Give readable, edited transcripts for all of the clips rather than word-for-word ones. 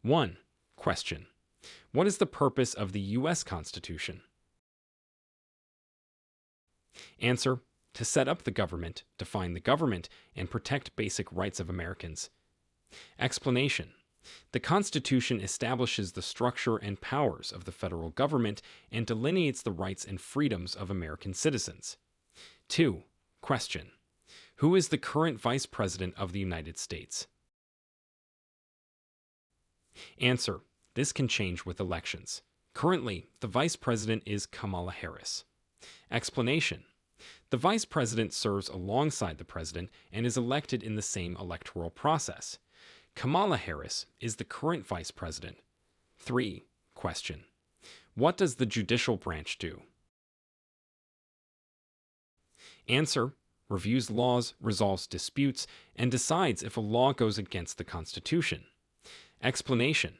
1. Question. What is the purpose of the U.S. Constitution? Answer. To set up the government, define the government, and protect basic rights of Americans. Explanation. The Constitution establishes the structure and powers of the federal government and delineates the rights and freedoms of American citizens. 2. Question. Who is the current Vice President of the United States? Answer. This can change with elections. Currently, the Vice President is Kamala Harris. Explanation. The Vice President serves alongside the President and is elected in the same electoral process. Kamala Harris is the current Vice President. 3. Question. What does the judicial branch do? Answer. Reviews laws, resolves disputes, and decides if a law goes against the Constitution. Explanation.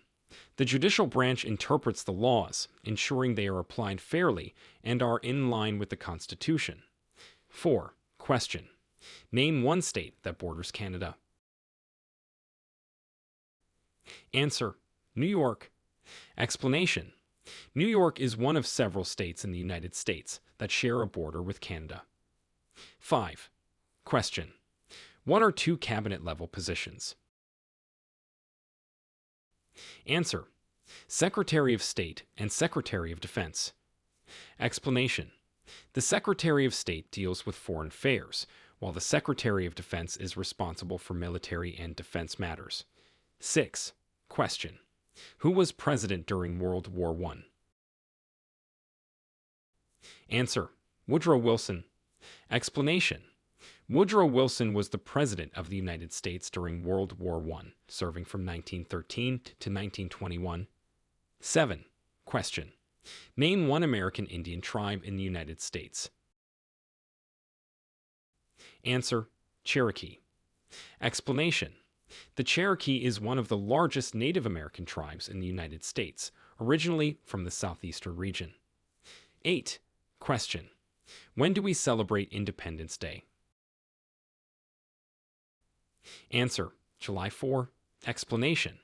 The judicial branch interprets the laws, ensuring they are applied fairly and are in line with the Constitution. 4. Question. Name one state that borders Canada. Answer. New York. Explanation. New York is one of several states in the United States that share a border with Canada. 5. Question. What are two cabinet-level positions? Answer. Secretary of State and Secretary of Defense. Explanation. The Secretary of State deals with foreign affairs, while the Secretary of Defense is responsible for military and defense matters. 6. Question. Who was president during World War I? Answer. Woodrow Wilson. Explanation. Woodrow Wilson was the President of the United States during World War I, serving from 1913 to 1921. 7. Question. Name one American Indian tribe in the United States. Answer. Cherokee. Explanation. The Cherokee is one of the largest Native American tribes in the United States, originally from the southeastern region. 8. Question. When do we celebrate Independence Day? Answer. July 4. Explanation.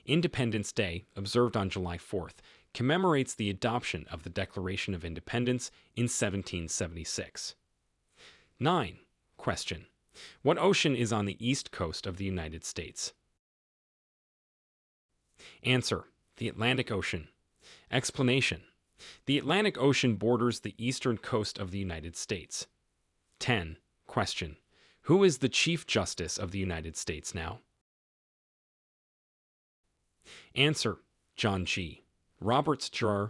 Independence Day, observed on July 4th, commemorates the adoption of the Declaration of Independence in 1776. 9. Question. What ocean is on the east coast of the United States? Answer. The Atlantic Ocean. Explanation. The Atlantic Ocean borders the eastern coast of the United States. 10. Question. Who is the Chief Justice of the United States now? Answer. John G. Roberts Jr.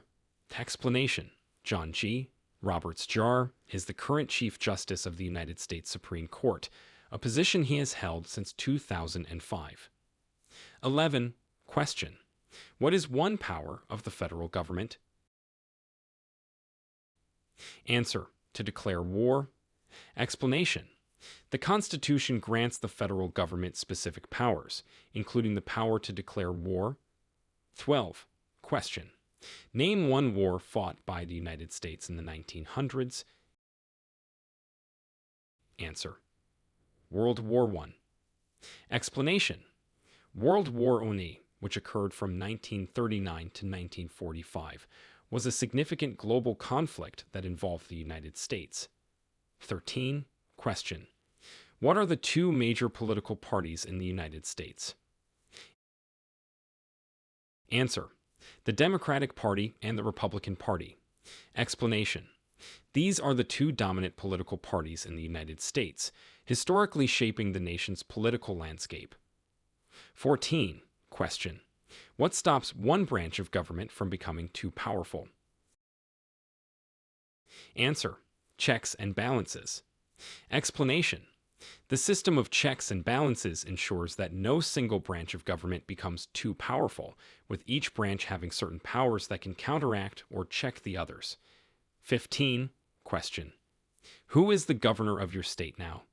Explanation. John G. Roberts Jr. is the current Chief Justice of the United States Supreme Court, a position he has held since 2005. 11. Question. What is one power of the federal government? Answer. To declare war. Explanation. The Constitution grants the federal government specific powers, including the power to declare war. 12. Question. Name one war fought by the United States in the 1900s. Answer. World War I. Explanation. World War I, which occurred from 1939 to 1945, was a significant global conflict that involved the United States. 13. Question. What are the two major political parties in the United States? Answer. The Democratic Party and the Republican Party. Explanation. These are the two dominant political parties in the United States, historically shaping the nation's political landscape. 14. Question. What stops one branch of government from becoming too powerful? Answer. Checks and balances. Explanation. The system of checks and balances ensures that no single branch of government becomes too powerful, with each branch having certain powers that can counteract or check the others. 15. Question. Who is the governor of your state now?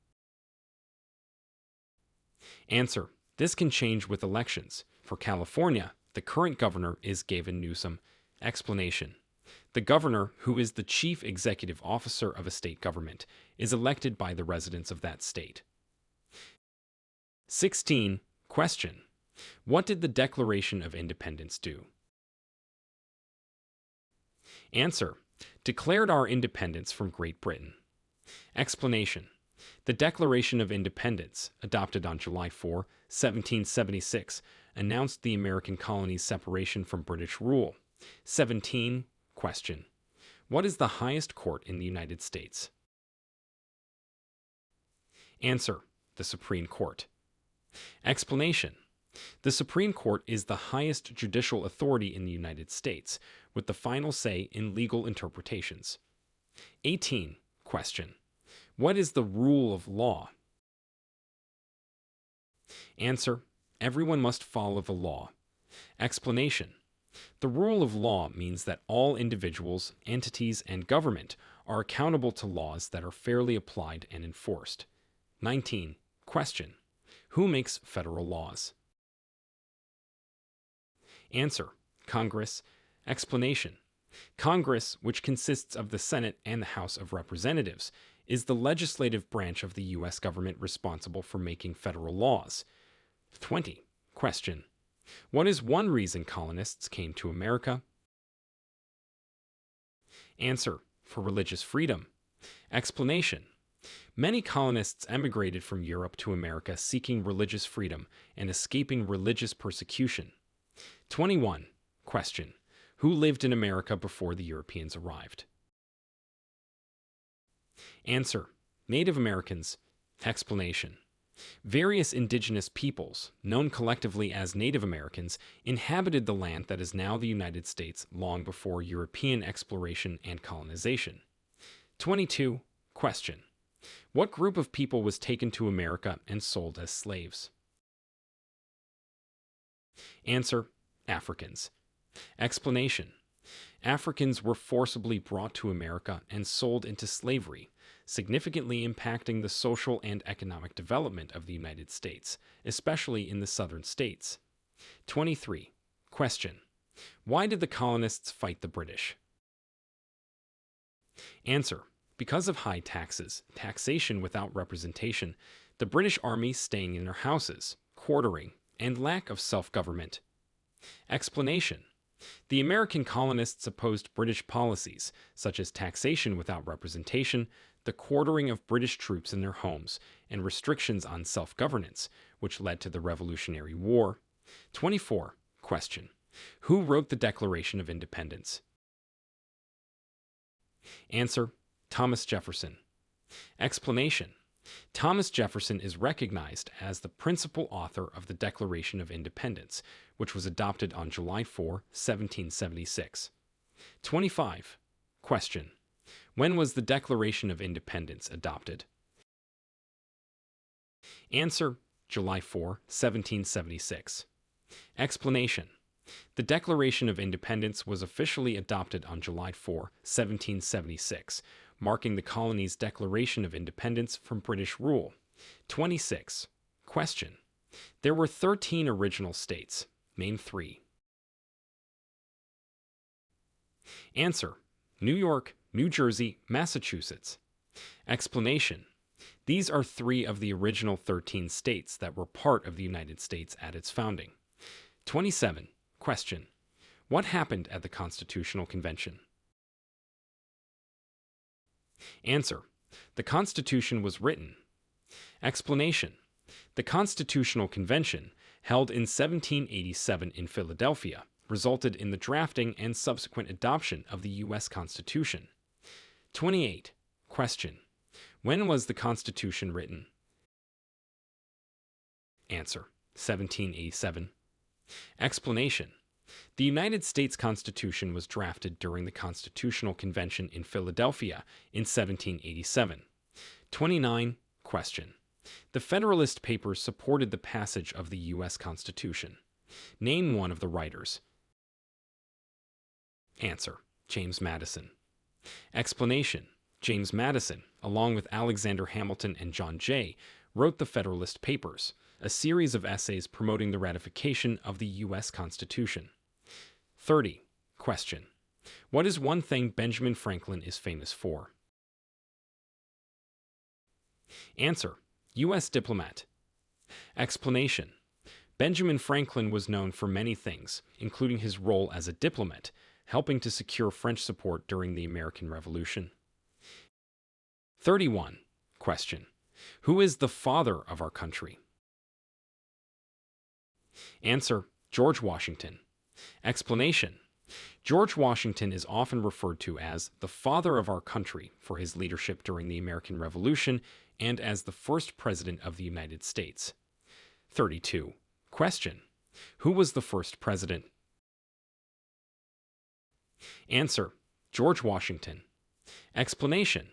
Answer. This can change with elections. For California, the current governor is Gavin Newsom. Explanation. The governor, who is the chief executive officer of a state government, is elected by the residents of that state. 16. Question. What did the Declaration of Independence do? Answer: declared our independence from Great Britain. Explanation: the Declaration of Independence, adopted on July 4, 1776, announced the American colonies' separation from British rule. 17. Question: what is the highest court in the United States? Answer: the Supreme Court. Explanation: the Supreme Court is the highest judicial authority in the United States, with the final say in legal interpretations. 18. Question: what is the rule of law? Answer: everyone must follow the law. Explanation: the rule of law means that all individuals, entities, and government are accountable to laws that are fairly applied and enforced. 19. Question: who makes federal laws? Answer: Congress. Explanation: Congress, which consists of the Senate and the House of Representatives, is the legislative branch of the U.S. government responsible for making federal laws. 20. Question: what is one reason colonists came to America? Answer: for religious freedom. Explanation: many colonists emigrated from Europe to America seeking religious freedom and escaping religious persecution. 21. Question: who lived in America before the Europeans arrived? Answer: Native Americans. Explanation: various indigenous peoples, known collectively as Native Americans, inhabited the land that is now the United States long before European exploration and colonization. 22. Question: what group of people was taken to America and sold as slaves? Answer: Africans. Explanation: Africans were forcibly brought to America and sold into slavery, significantly impacting the social and economic development of the United States, especially in the southern states. 23. Question: why did the colonists fight the British? Answer: because of high taxes, taxation without representation, the British army staying in their houses, quartering, and lack of self-government. Explanation: the American colonists opposed British policies, such as taxation without representation, the quartering of British troops in their homes, and restrictions on self-governance, which led to the Revolutionary War. 24. Question: who wrote the Declaration of Independence? Answer: Thomas Jefferson. Explanation: Thomas Jefferson is recognized as the principal author of the Declaration of Independence, which was adopted on July 4, 1776. 25. Question: when was the Declaration of Independence adopted? Answer: July 4, 1776. Explanation: the Declaration of Independence was officially adopted on July 4, 1776, marking the colony's declaration of independence from British rule. 26. Question: there were 13 original states. Name 3. Answer: New York, New Jersey, Massachusetts. Explanation: these are 3 of the original 13 states that were part of the United States at its founding. 27. Question: what happened at the Constitutional Convention? Answer: the Constitution was written. Explanation: the Constitutional Convention, held in 1787 in Philadelphia, resulted in the drafting and subsequent adoption of the U.S. Constitution. 28. Question: when was the Constitution written? Answer: 1787. Explanation: the United States Constitution was drafted during the Constitutional Convention in Philadelphia in 1787. 29. Question: the Federalist Papers supported the passage of the U.S. Constitution. Name one of the writers. Answer: James Madison. Explanation: James Madison, along with Alexander Hamilton and John Jay, wrote the Federalist Papers, a series of essays promoting the ratification of the U.S. Constitution. 30. Question: what is one thing Benjamin Franklin is famous for? Answer: U.S. diplomat. Explanation: Benjamin Franklin was known for many things, including his role as a diplomat, helping to secure French support during the American Revolution. 31. Question. Who is the father of our country? Answer. George Washington. Explanation. George Washington is often referred to as the father of our country for his leadership during the American Revolution and as the first president of the United States. 32. Question. Who was the first president? Answer. George Washington. Explanation.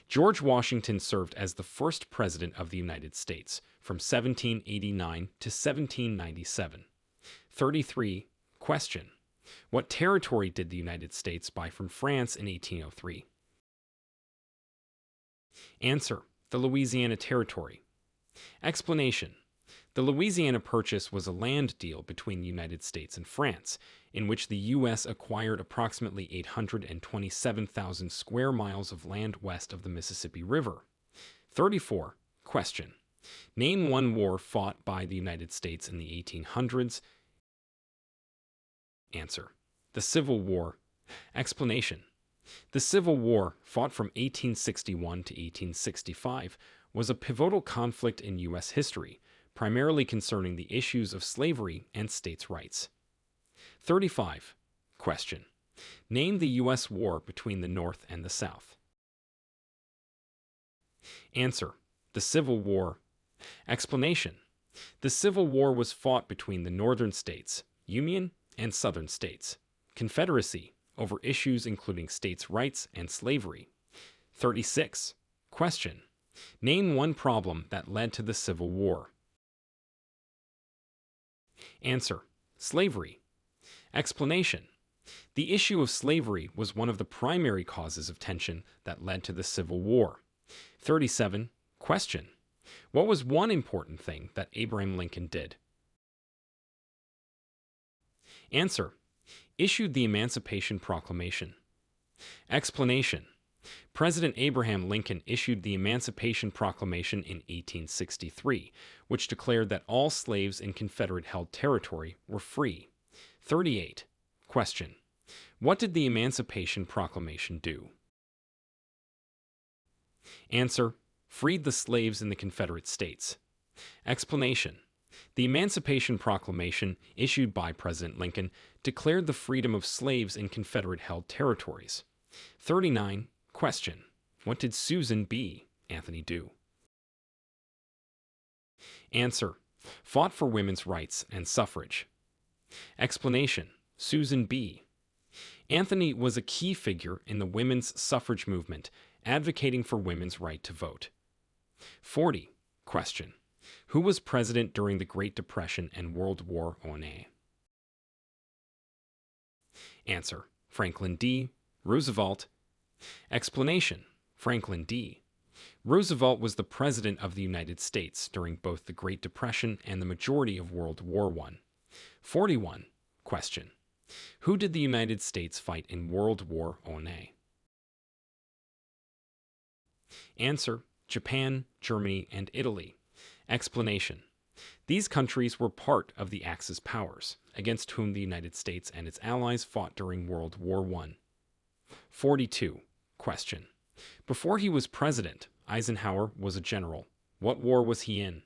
George Washington served as the first president of the United States from 1789 to 1797. 33. Question. What territory did the United States buy from France in 1803? Answer. The Louisiana Territory. Explanation. The Louisiana Purchase was a land deal between the United States and France, in which the U.S. acquired approximately 827,000 square miles of land west of the Mississippi River. 34. Question. Name one war fought by the United States in the 1800s. Answer. The Civil War. Explanation. The Civil War, fought from 1861 to 1865, was a pivotal conflict in U.S. history, primarily concerning the issues of slavery and states' rights. 35. Question. Name the U.S. war between the North and the South. Answer. The Civil War. Explanation. The Civil War was fought between the Northern states, Union, and Southern states, Confederacy, over issues including states' rights and slavery. 36. Question. Name one problem that led to the Civil War. Answer. Slavery. Explanation. The issue of slavery was one of the primary causes of tension that led to the Civil War. 37. Question. What was one important thing that Abraham Lincoln did? Answer. Issued the Emancipation Proclamation. Explanation. President Abraham Lincoln issued the Emancipation Proclamation in 1863, which declared that all slaves in Confederate-held territory were free. 38. Question. What did the Emancipation Proclamation do? Answer. Freed the slaves in the Confederate States. Explanation. The Emancipation Proclamation, issued by President Lincoln, declared the freedom of slaves in Confederate-held territories. 39. Question. What did Susan B. Anthony do? Answer. Fought for women's rights and suffrage. Explanation. Susan B. Anthony was a key figure in the women's suffrage movement, advocating for women's right to vote. 40. Question. Who was president during the Great Depression and World War I? Answer. Franklin D. Roosevelt. Explanation. Franklin D. Roosevelt was the President of the United States during both the Great Depression and the majority of World War I. 41. Question. Who did the United States fight in World War I? Answer. Japan, Germany, and Italy. Explanation. These countries were part of the Axis powers, against whom the United States and its allies fought during World War I. 42. Question. Before he was president, Eisenhower was a general. What war was he in?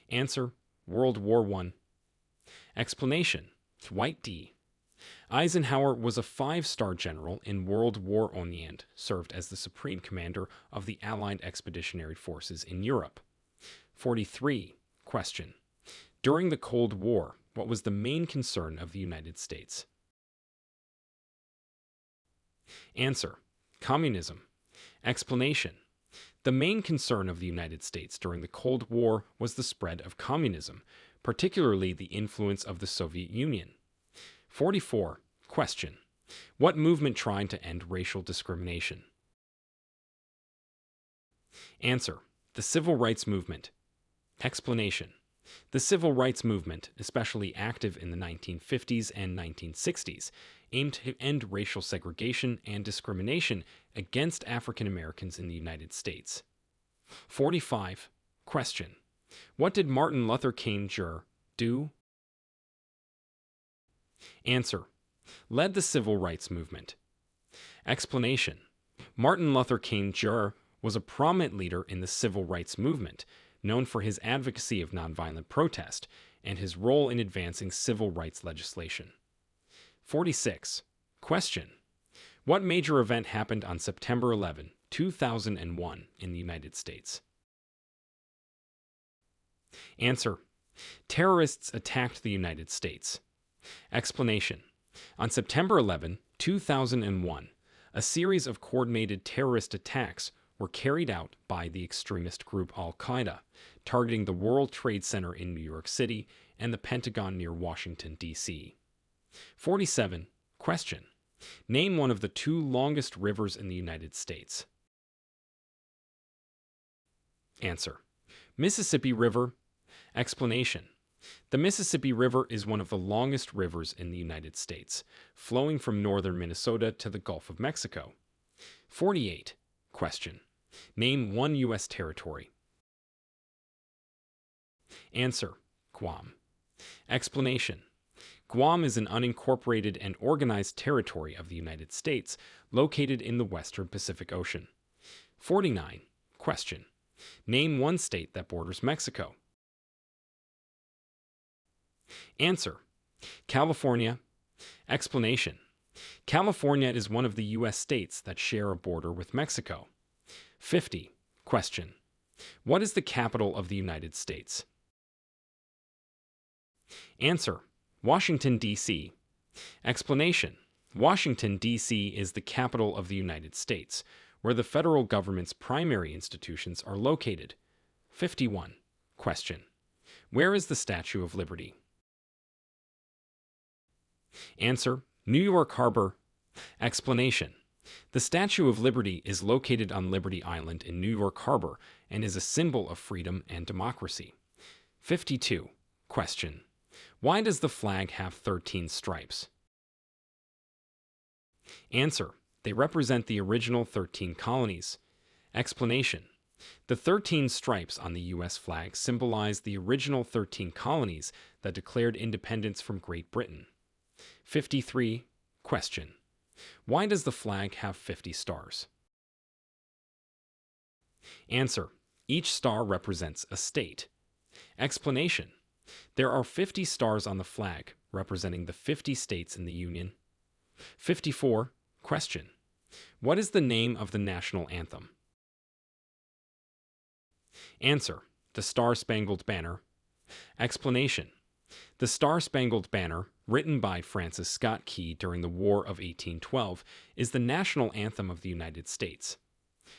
Answer. World War I. Explanation. Dwight D. Eisenhower was a 5-star general in World War I and served as the supreme commander of the Allied Expeditionary Forces in Europe. 43. Question. During the Cold War, what was the main concern of the United States? Answer. Communism. Explanation. The main concern of the United States during the Cold War was the spread of communism, particularly the influence of the Soviet Union. 44. Question. What movement tried to end racial discrimination? Answer. The Civil Rights Movement. Explanation. The Civil Rights Movement, especially active in the 1950s and 1960s, aimed to end racial segregation and discrimination against African Americans in the United States. 45. Question. What did Martin Luther King Jr. do? Answer: led the civil rights movement. Explanation: Martin Luther King Jr. was a prominent leader in the civil rights movement, known for his advocacy of nonviolent protest and his role in advancing civil rights legislation. 46. Question: what major event happened on September 11, 2001 in the United States? Answer: terrorists attacked the United States. Explanation: on September 11, 2001, a series of coordinated terrorist attacks were carried out by the extremist group Al-Qaeda, targeting the World Trade Center in New York City and the Pentagon near Washington, D.C. 47. Question: name one of the two longest rivers in the United States. Answer: Mississippi River. Explanation: the Mississippi River is one of the longest rivers in the United States, flowing from northern Minnesota to the Gulf of Mexico. 48. Question: name one U.S. territory. Answer: Guam. Explanation: Guam is an unincorporated and organized territory of the United States located in the western Pacific Ocean. 49. Question: name one state that borders Mexico. Answer: California. Explanation: California is one of the U.S. states that share a border with Mexico. 50. Question: what is the capital of the United States? Answer: Washington, D.C. Explanation: Washington, D.C. is the capital of the United States, where the federal government's primary institutions are located. 51. Question: where is the Statue of Liberty? Answer: New York Harbor. Explanation: the Statue of Liberty is located on Liberty Island in New York Harbor and is a symbol of freedom and democracy. 52. Question: why does the flag have 13 stripes? Answer: they represent the original 13 colonies. Explanation: the 13 stripes on the U.S. flag symbolize the original 13 colonies that declared independence from Great Britain. 53. Question: why does the flag have 50 stars? Answer: each star represents a state. Explanation: there are 50 stars on the flag, representing the 50 states in the Union. 54. Question: what is the name of the national anthem? Answer: the Star-Spangled Banner. Explanation: the Star-Spangled Banner, written by Francis Scott Key during the War of 1812, is the national anthem of the United States.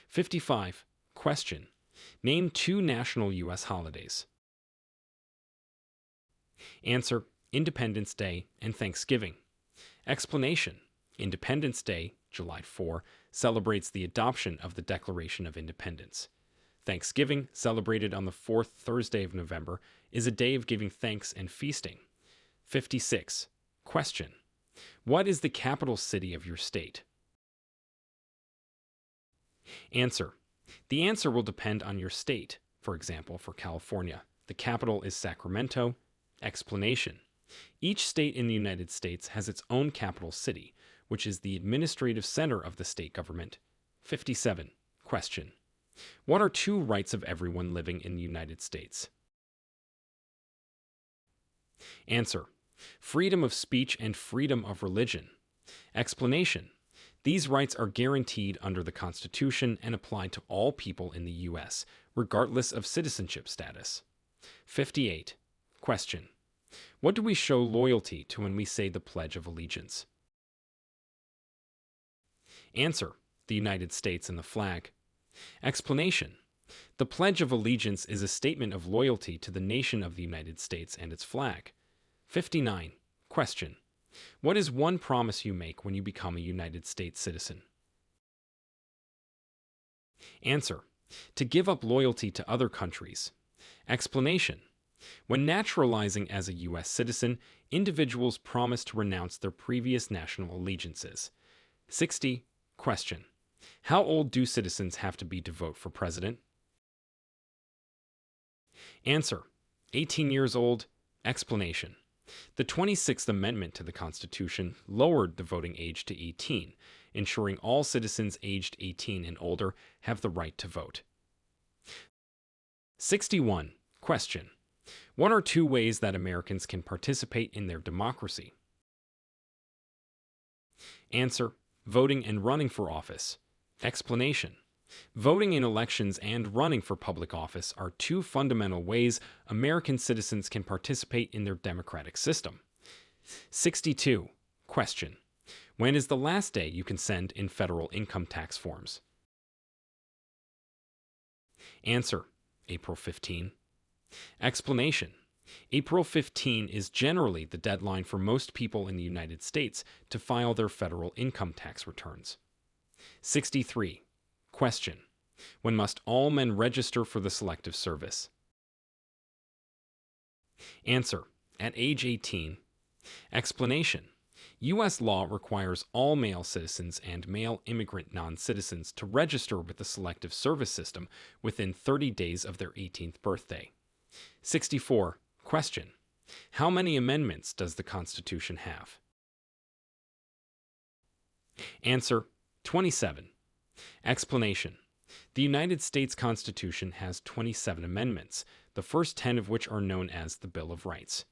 55. Question: name two national U.S. holidays. Answer: Independence Day and Thanksgiving. Explanation: Independence Day, July 4, celebrates the adoption of the Declaration of Independence. Thanksgiving, celebrated on the fourth Thursday of November, is a day of giving thanks and feasting. 56. Question: what is the capital city of your state? Answer: the answer will depend on your state. For example, for California, the capital is Sacramento. Explanation: each state in the United States has its own capital city, which is the administrative center of the state government. 57. Question: what are two rights of everyone living in the United States? Answer: freedom of speech and freedom of religion. Explanation: these rights are guaranteed under the Constitution and apply to all people in the U.S., regardless of citizenship status. 58. Question: what do we show loyalty to when we say the Pledge of Allegiance? Answer: the United States and the flag. Explanation: the Pledge of Allegiance is a statement of loyalty to the nation of the United States and its flag. 59. Question: what is one promise you make when you become a United States citizen? Answer: to give up loyalty to other countries. Explanation: when naturalizing as a U.S. citizen, individuals promise to renounce their previous national allegiances. 60. Question: how old do citizens have to be to vote for president? Answer: 18 years old. Explanation: the 26th Amendment to the Constitution lowered the voting age to 18, ensuring all citizens aged 18 and older have the right to vote. 61. Question: what are two ways that Americans can participate in their democracy? Answer: voting and running for office. Explanation: voting in elections and running for public office are two fundamental ways American citizens can participate in their democratic system. 62. Question: when is the last day you can send in federal income tax forms? Answer: April 15. Explanation: April 15 is generally the deadline for most people in the United States to file their federal income tax returns. 63. Question: when must all men register for the Selective Service? Answer: at age 18. Explanation: U.S. law requires all male citizens and male immigrant non-citizens to register with the Selective Service system within 30 days of their 18th birthday. 64. Question: how many amendments does the Constitution have? Answer: 27. Explanation: the United States Constitution has 27 amendments, the first 10 of which are known as the Bill of Rights.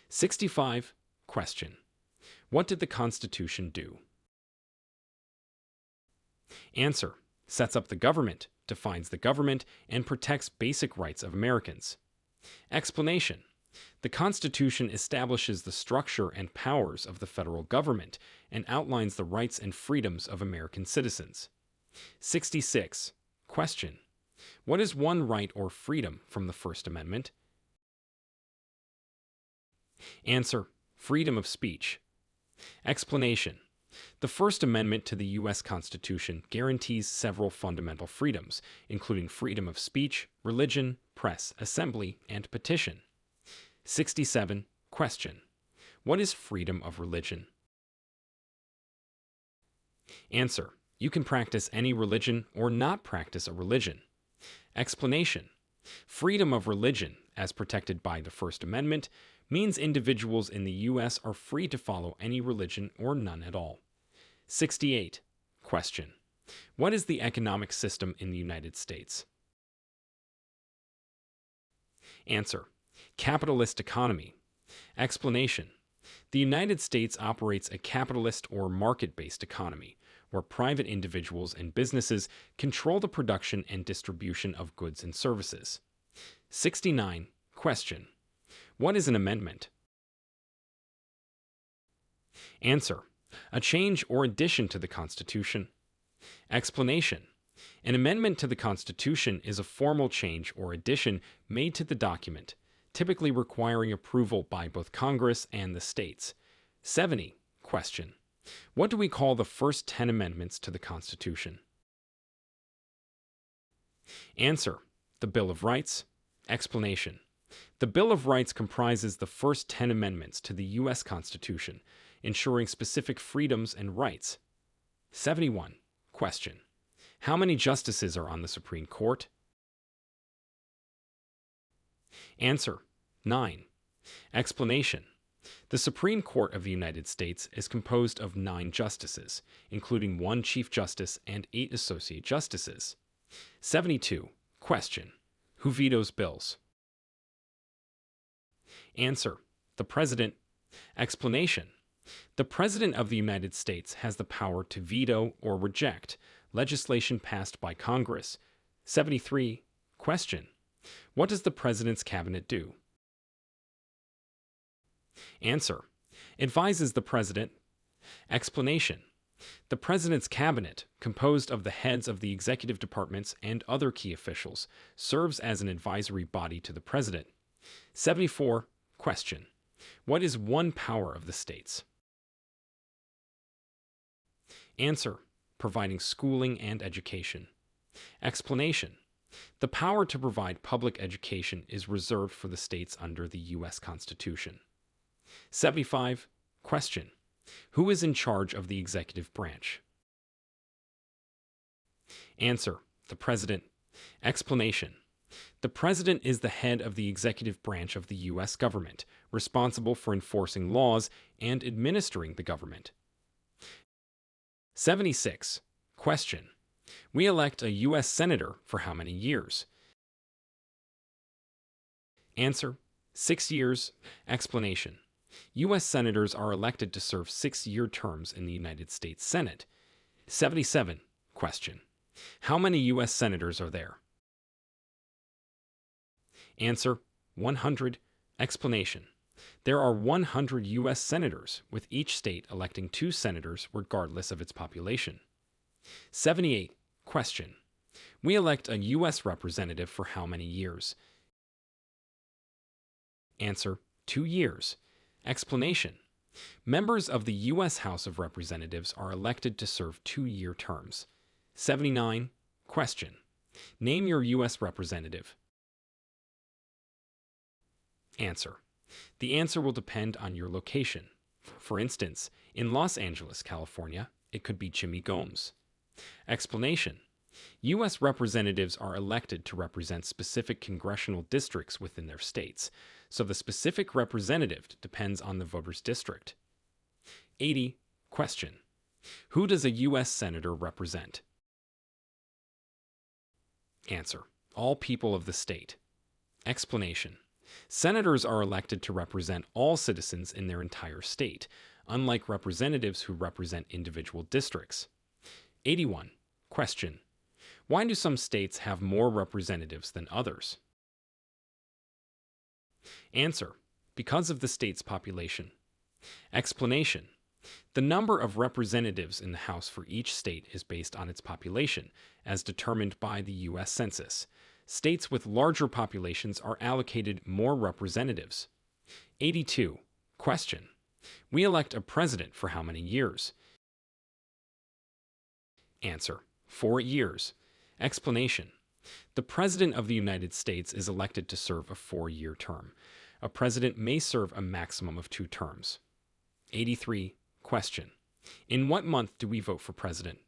65. Question: what did the Constitution do? Answer: sets up the government, defines the government, and protects basic rights of Americans. Explanation: the Constitution establishes the structure and powers of the federal government and outlines the rights and freedoms of American citizens. 66. Question: what is one right or freedom from the First Amendment? Answer: freedom of speech. Explanation: the First Amendment to the U.S. Constitution guarantees several fundamental freedoms, including freedom of speech, religion, press, assembly, and petition. 67. Question: what is freedom of religion? Answer: you can practice any religion or not practice a religion. Explanation: freedom of religion, as protected by the First Amendment, means individuals in the U.S. are free to follow any religion or none at all. 68. Question: what is the economic system in the United States? Answer: capitalist economy. Explanation: the United States operates a capitalist or market-based economy, where private individuals and businesses control the production and distribution of goods and services. 69. Question: what is an amendment? Answer: a change or addition to the Constitution. Explanation: an amendment to the Constitution is a formal change or addition made to the document, typically requiring approval by both Congress and the states. 70. Question: what do we call the first 10 amendments to the Constitution? Answer: the Bill of Rights. Explanation: the Bill of Rights comprises the first 10 amendments to the U.S. Constitution, ensuring specific freedoms and rights. 71. Question: how many justices are on the Supreme Court? Answer: 9. Explanation: the Supreme Court of the United States is composed of 9 justices, including 1 Chief Justice and 8 Associate Justices. 72. Question: who vetoes bills? Answer: the President. Explanation: the President of the United States has the power to veto or reject legislation passed by Congress. 73. Question: what does the President's cabinet do? Answer: advises the President. Explanation: the President's cabinet, composed of the heads of the executive departments and other key officials, serves as an advisory body to the President. 74. Question: what is one power of the states? Answer: providing schooling and education. Explanation: the power to provide public education is reserved for the states under the U.S. Constitution. 75. Question: who is in charge of the executive branch? Answer: the President. Explanation: The President is the head of the executive branch of the U.S. government, responsible for enforcing laws and administering the government. 76. Question. We elect a U.S. Senator for how many years? Answer. 6 years. Explanation. U.S. Senators are elected to serve 6-year terms in the United States Senate. 77. Question. How many U.S. Senators are there? Answer. 100. Explanation. There are 100 U.S. Senators, with each state electing 2 senators regardless of its population. 78. Question. We elect a U.S. representative for how many years? Answer. 2 years. Explanation. Members of the U.S. House of Representatives are elected to serve 2-year terms. 79. Question. Name your U.S. representative. Answer. The answer will depend on your location. For instance, in Los Angeles, California, it could be Jimmy Gomes. Explanation. U.S. representatives are elected to represent specific congressional districts within their states, so the specific representative depends on the voter's district. 80. Question. Who does a U.S. Senator represent? Answer. All people of the state. Explanation. Senators are elected to represent all citizens in their entire state, unlike representatives who represent individual districts. 81. Question. Why do some states have more representatives than others? Answer. Because of the state's population. Explanation. The number of representatives in the House for each state is based on its population, as determined by the U.S. Census. States with larger populations are allocated more representatives. 82. Question. We elect a president for how many years? Answer. 4 years. Explanation. The President of the United States is elected to serve a 4-year term. A president may serve a maximum of 2 terms. 83. Question. In what month do we vote for president?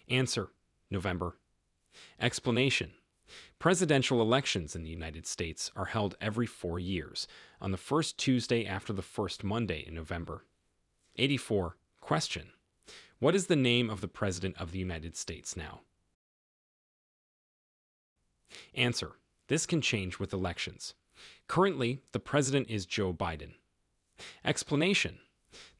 Answer. November. Explanation. Presidential elections in the United States are held every 4 years, on the first Tuesday after the first Monday in November. 84. Question. What is the name of the President of the United States now? Answer. This can change with elections. Currently, the President is Joe Biden. Explanation.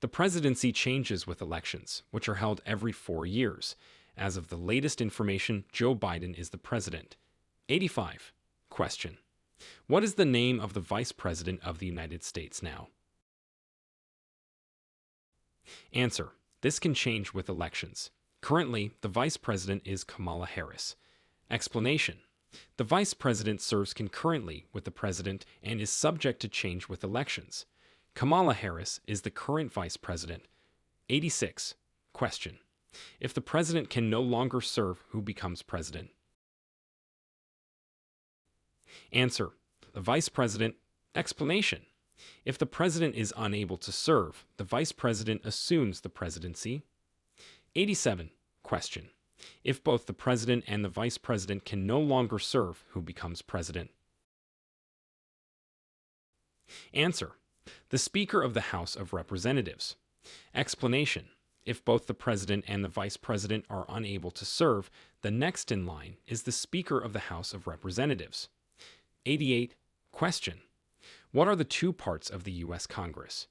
The presidency changes with elections, which are held every 4 years. As of the latest information, Joe Biden is the president. 85. Question. What is the name of the Vice President of the United States now? Answer. This can change with elections. Currently, the Vice President is Kamala Harris. Explanation. The Vice President serves concurrently with the President and is subject to change with elections. Kamala Harris is the current Vice President. 86. Question. If the President can no longer serve, who becomes President? Answer. The Vice President. Explanation. If the President is unable to serve, the Vice President assumes the presidency. 87. Question. If both the President and the Vice President can no longer serve, who becomes President? Answer. The Speaker of the House of Representatives. Explanation. If both the President and the Vice President are unable to serve, the next in line is the Speaker of the House of Representatives. 88. Question. What are the 2 parts of the U.S. Congress?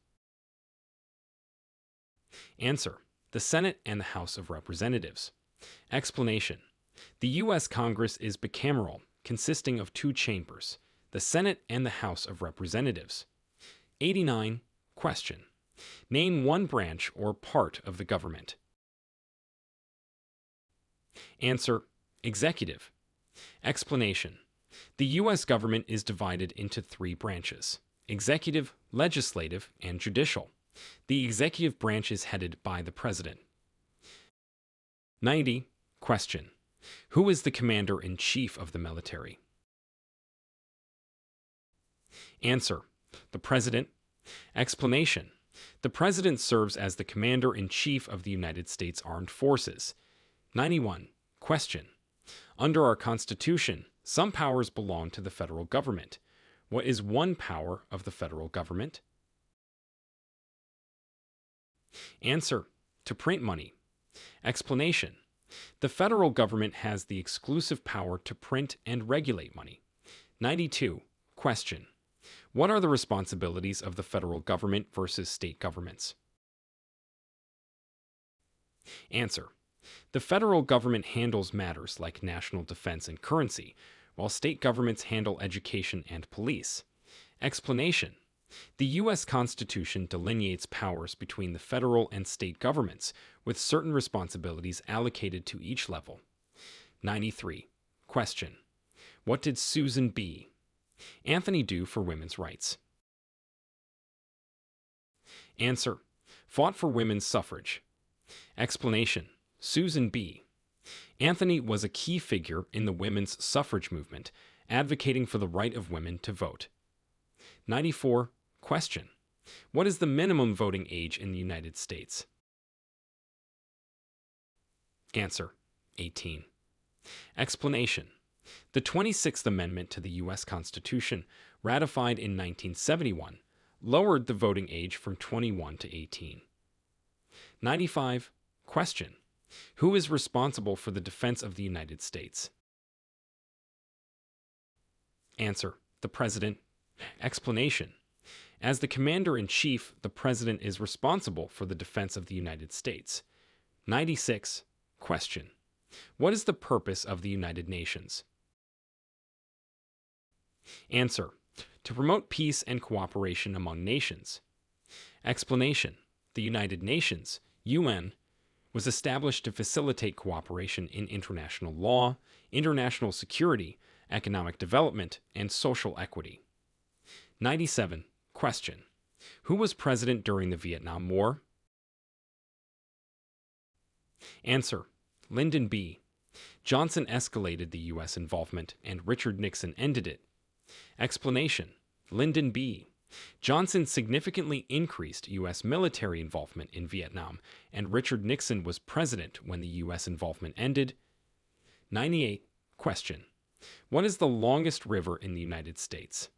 Answer. The Senate and the House of Representatives. Explanation. The U.S. Congress is bicameral, consisting of 2 chambers, the Senate and the House of Representatives. 89. Question. Name one branch or part of the government. Answer. Executive. Explanation. The U.S. government is divided into 3 branches: executive, legislative, and judicial. The executive branch is headed by the President. 90. Question. Who is the Commander-in-Chief of the military? Answer. The President. Explanation. The President serves as the Commander-in-Chief of the United States Armed Forces. 91. Question. Under our Constitution, some powers belong to the federal government. What is one power of the federal government? Answer: to print money. Explanation: the federal government has the exclusive power to print and regulate money. 92. Question: what are the responsibilities of the federal government versus state governments? Answer: the federal government handles matters like national defense and currency, while state governments handle education and police. Explanation: the U.S. Constitution delineates powers between the federal and state governments, with certain responsibilities allocated to each level. 93. Question: what did Susan B. Anthony do for women's rights? Answer: fought for women's suffrage. Explanation: Susan B. Anthony was a key figure in the women's suffrage movement, advocating for the right of women to vote. 94. Question: what is the minimum voting age in the United States? Answer: 18. Explanation: the 26th Amendment to the U.S. Constitution, ratified in 1971, lowered the voting age from 21 to 18. 95. Question: who is responsible for the defense of the United States? Answer: the President. Explanation: as the Commander-in-Chief, the President is responsible for the defense of the United States. 96. Question: what is the purpose of the United Nations? Answer: to promote peace and cooperation among nations. Explanation: the United Nations, UN, was established to facilitate cooperation in international law, international security, economic development, and social equity. 97. Question: who was president during the Vietnam War? Answer: Lyndon B. Johnson escalated the U.S. involvement, and Richard Nixon ended it. Explanation: Lyndon B. Johnson significantly increased U.S. military involvement in Vietnam, and Richard Nixon was president when the U.S. involvement ended. 98. Question: what is the longest river in the United States?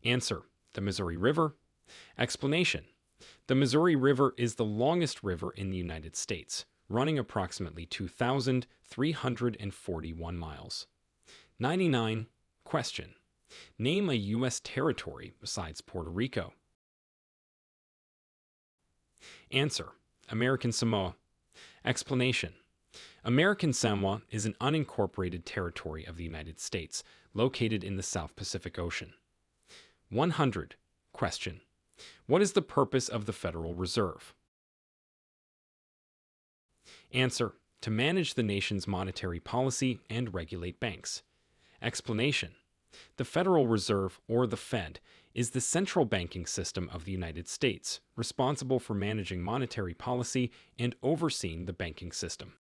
Answer: the Missouri River. Explanation: the Missouri River is the longest river in the United States, running approximately 2,341 miles. 99. Question: name a U.S. territory besides Puerto Rico. Answer: American Samoa. Explanation: American Samoa is an unincorporated territory of the United States, located in the South Pacific Ocean. 100. Question: what is the purpose of the Federal Reserve? Answer: to manage the nation's monetary policy and regulate banks. Explanation: the Federal Reserve, or the Fed, is the central banking system of the United States, responsible for managing monetary policy and overseeing the banking system.